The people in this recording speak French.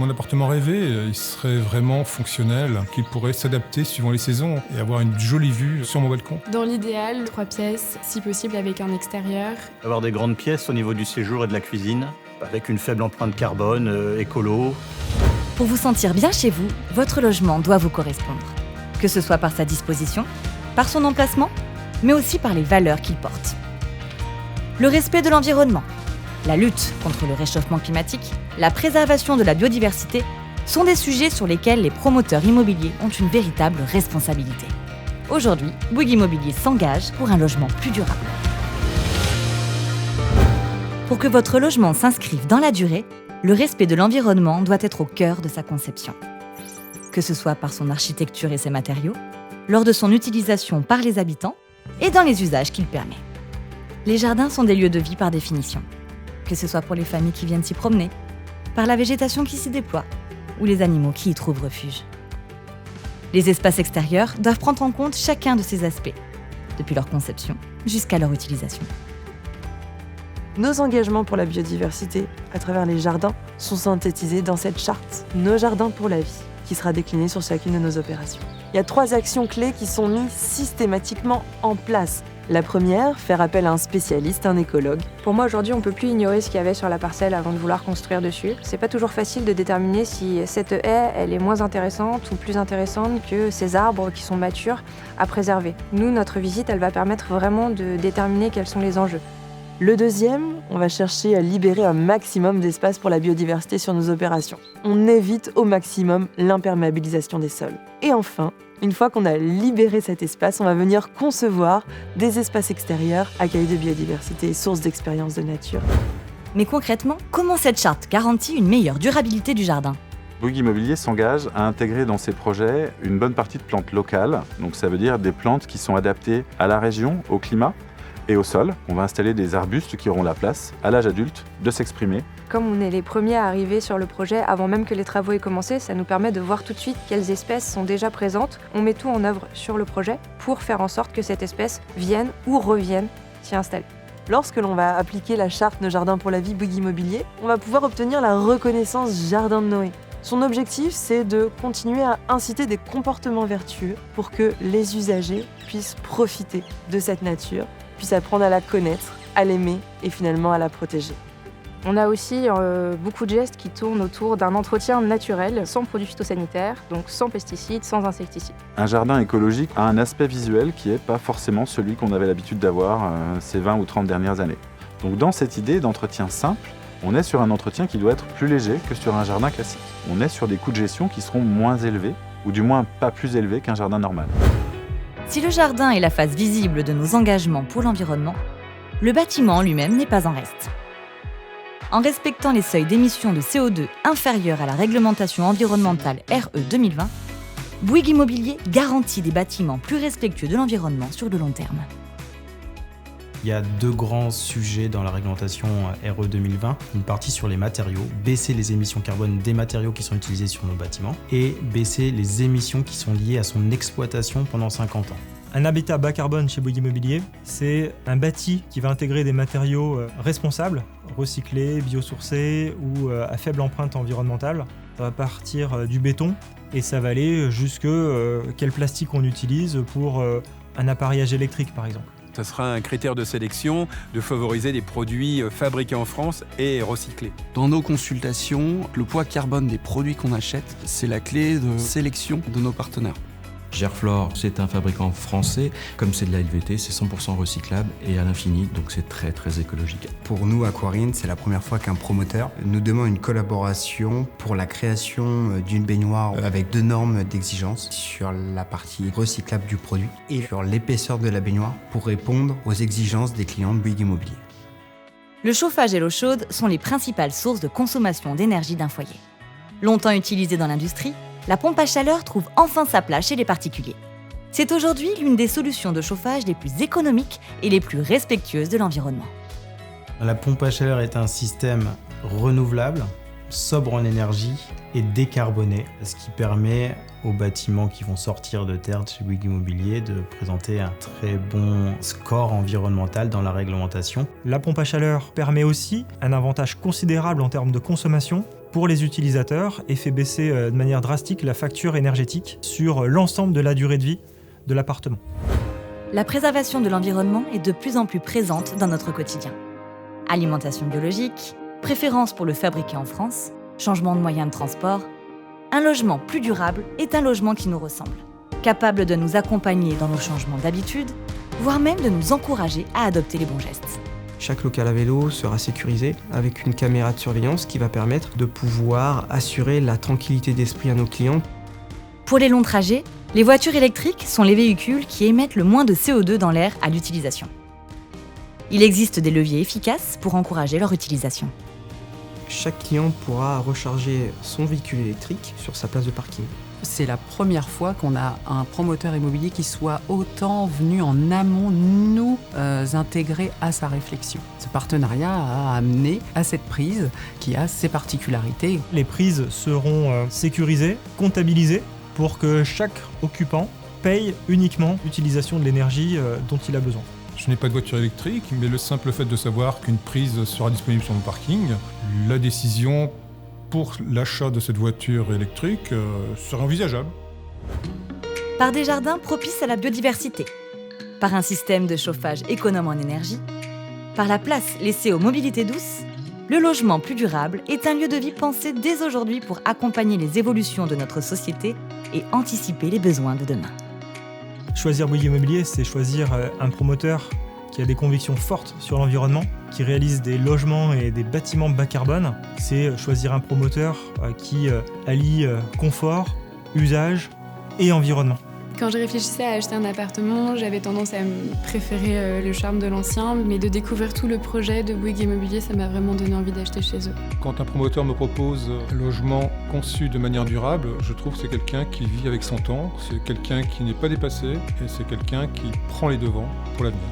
mon appartement rêvé, il serait vraiment fonctionnel, qu'il pourrait s'adapter suivant les saisons et avoir une jolie vue sur mon balcon. Dans l'idéal, 3 pièces, si possible avec un extérieur. Avoir des grandes pièces au niveau du séjour et de la cuisine, avec une faible empreinte carbone, écolo. Pour vous sentir bien chez vous, votre logement doit vous correspondre. Que ce soit par sa disposition, par son emplacement, mais aussi par les valeurs qu'il porte. Le respect de l'environnement, la lutte contre le réchauffement climatique, la préservation de la biodiversité sont des sujets sur lesquels les promoteurs immobiliers ont une véritable responsabilité. Aujourd'hui, Bouygues Immobilier s'engage pour un logement plus durable. Pour que votre logement s'inscrive dans la durée, le respect de l'environnement doit être au cœur de sa conception. Que ce soit par son architecture et ses matériaux, lors de son utilisation par les habitants et dans les usages qu'il permet. Les jardins sont des lieux de vie par définition, que ce soit pour les familles qui viennent s'y promener, par la végétation qui s'y déploie ou les animaux qui y trouvent refuge. Les espaces extérieurs doivent prendre en compte chacun de ces aspects, depuis leur conception jusqu'à leur utilisation. Nos engagements pour la biodiversité à travers les jardins sont synthétisés dans cette charte, Nos jardins pour la vie, qui sera déclinée sur chacune de nos opérations. Il y a 3 actions clés qui sont mises systématiquement en place. La première, faire appel à un spécialiste, un écologue. Pour moi, aujourd'hui, on ne peut plus ignorer ce qu'il y avait sur la parcelle avant de vouloir construire dessus. C'est pas toujours facile de déterminer si cette haie, elle est moins intéressante ou plus intéressante que ces arbres qui sont matures à préserver. Nous, notre visite, elle va permettre vraiment de déterminer quels sont les enjeux. Le deuxième, on va chercher à libérer un maximum d'espace pour la biodiversité sur nos opérations. On évite au maximum l'imperméabilisation des sols. Et enfin, une fois qu'on a libéré cet espace, on va venir concevoir des espaces extérieurs, accueil de biodiversité et source d'expériences de nature. Mais concrètement, comment cette charte garantit une meilleure durabilité du jardin ? Bouygues Immobilier s'engage à intégrer dans ses projets une bonne partie de plantes locales. Donc ça veut dire des plantes qui sont adaptées à la région, au climat et au sol. On va installer des arbustes qui auront la place, à l'âge adulte, de s'exprimer. Comme on est les premiers à arriver sur le projet avant même que les travaux aient commencé, ça nous permet de voir tout de suite quelles espèces sont déjà présentes. On met tout en œuvre sur le projet pour faire en sorte que cette espèce vienne ou revienne s'y installer. Lorsque l'on va appliquer la charte Nos jardins pour la vie Bouygues Immobilier, on va pouvoir obtenir la reconnaissance Jardin de Noé. Son objectif, c'est de continuer à inciter des comportements vertueux pour que les usagers puissent profiter de cette nature, puissent apprendre à la connaître, à l'aimer et finalement à la protéger. On a aussi beaucoup de gestes qui tournent autour d'un entretien naturel, sans produits phytosanitaires, donc sans pesticides, sans insecticides. Un jardin écologique a un aspect visuel qui n'est pas forcément celui qu'on avait l'habitude d'avoir ces 20 ou 30 dernières années. Donc dans cette idée d'entretien simple, on est sur un entretien qui doit être plus léger que sur un jardin classique. On est sur des coûts de gestion qui seront moins élevés, ou du moins pas plus élevés qu'un jardin normal. Si le jardin est la face visible de nos engagements pour l'environnement, le bâtiment lui-même n'est pas en reste. En respectant les seuils d'émissions de CO2 inférieurs à la réglementation environnementale RE 2020, Bouygues Immobilier garantit des bâtiments plus respectueux de l'environnement sur le long terme. Il y a 2 grands sujets dans la réglementation RE 2020. Une partie sur les matériaux, baisser les émissions carbone des matériaux qui sont utilisés sur nos bâtiments et baisser les émissions qui sont liées à son exploitation pendant 50 ans. Un habitat bas carbone chez Bouygues Immobilier, c'est un bâti qui va intégrer des matériaux responsables, recyclés, biosourcés ou à faible empreinte environnementale. Ça va partir du béton et ça va aller jusque quel plastique on utilise pour un appareillage électrique par exemple. Ça sera un critère de sélection de favoriser des produits fabriqués en France et recyclés. Dans nos consultations, le poids carbone des produits qu'on achète, c'est la clé de sélection de nos partenaires. Gerflor, c'est un fabricant français. Comme c'est de la LVT, c'est 100% recyclable et à l'infini, donc c'est très très écologique. Pour nous, Aquarine, c'est la première fois qu'un promoteur nous demande une collaboration pour la création d'une baignoire avec 2 normes d'exigence sur la partie recyclable du produit et sur l'épaisseur de la baignoire pour répondre aux exigences des clients de Bouygues Immobilier. Le chauffage et l'eau chaude sont les principales sources de consommation d'énergie d'un foyer. Longtemps utilisée dans l'industrie, la pompe à chaleur trouve enfin sa place chez les particuliers. C'est aujourd'hui l'une des solutions de chauffage les plus économiques et les plus respectueuses de l'environnement. La pompe à chaleur est un système renouvelable, sobre en énergie et décarboné, ce qui permet aux bâtiments qui vont sortir de terre de chez Bouygues Immobilier de présenter un très bon score environnemental dans la réglementation. La pompe à chaleur permet aussi un avantage considérable en termes de consommation pour les utilisateurs et fait baisser de manière drastique la facture énergétique sur l'ensemble de la durée de vie de l'appartement. La préservation de l'environnement est de plus en plus présente dans notre quotidien. Alimentation biologique, préférence pour le fabriqué en France, changement de moyens de transport. Un logement plus durable est un logement qui nous ressemble, capable de nous accompagner dans nos changements d'habitude, voire même de nous encourager à adopter les bons gestes. Chaque local à vélo sera sécurisé avec une caméra de surveillance qui va permettre de pouvoir assurer la tranquillité d'esprit à nos clients. Pour les longs trajets, les voitures électriques sont les véhicules qui émettent le moins de CO2 dans l'air à l'utilisation. Il existe des leviers efficaces pour encourager leur utilisation. Chaque client pourra recharger son véhicule électrique sur sa place de parking. C'est la première fois qu'on a un promoteur immobilier qui soit autant venu en amont nous intégrer à sa réflexion. Ce partenariat a amené à cette prise qui a ses particularités. Les prises seront sécurisées, comptabilisées pour que chaque occupant paye uniquement l'utilisation de l'énergie dont il a besoin. Je n'ai pas de voiture électrique, mais le simple fait de savoir qu'une prise sera disponible sur mon parking, la décision pour l'achat de cette voiture électrique serait envisageable. Par des jardins propices à la biodiversité, par un système de chauffage économe en énergie, par la place laissée aux mobilités douces, le logement plus durable est un lieu de vie pensé dès aujourd'hui pour accompagner les évolutions de notre société et anticiper les besoins de demain. Choisir Bouygues Immobilier, c'est choisir un promoteur qui a des convictions fortes sur l'environnement, qui réalise des logements et des bâtiments bas carbone. C'est choisir un promoteur qui allie confort, usage et environnement. Quand je réfléchissais à acheter un appartement, j'avais tendance à préférer le charme de l'ancien, mais de découvrir tout le projet de Bouygues Immobilier, ça m'a vraiment donné envie d'acheter chez eux. Quand un promoteur me propose un logement conçu de manière durable, je trouve que c'est quelqu'un qui vit avec son temps, c'est quelqu'un qui n'est pas dépassé et c'est quelqu'un qui prend les devants pour l'avenir.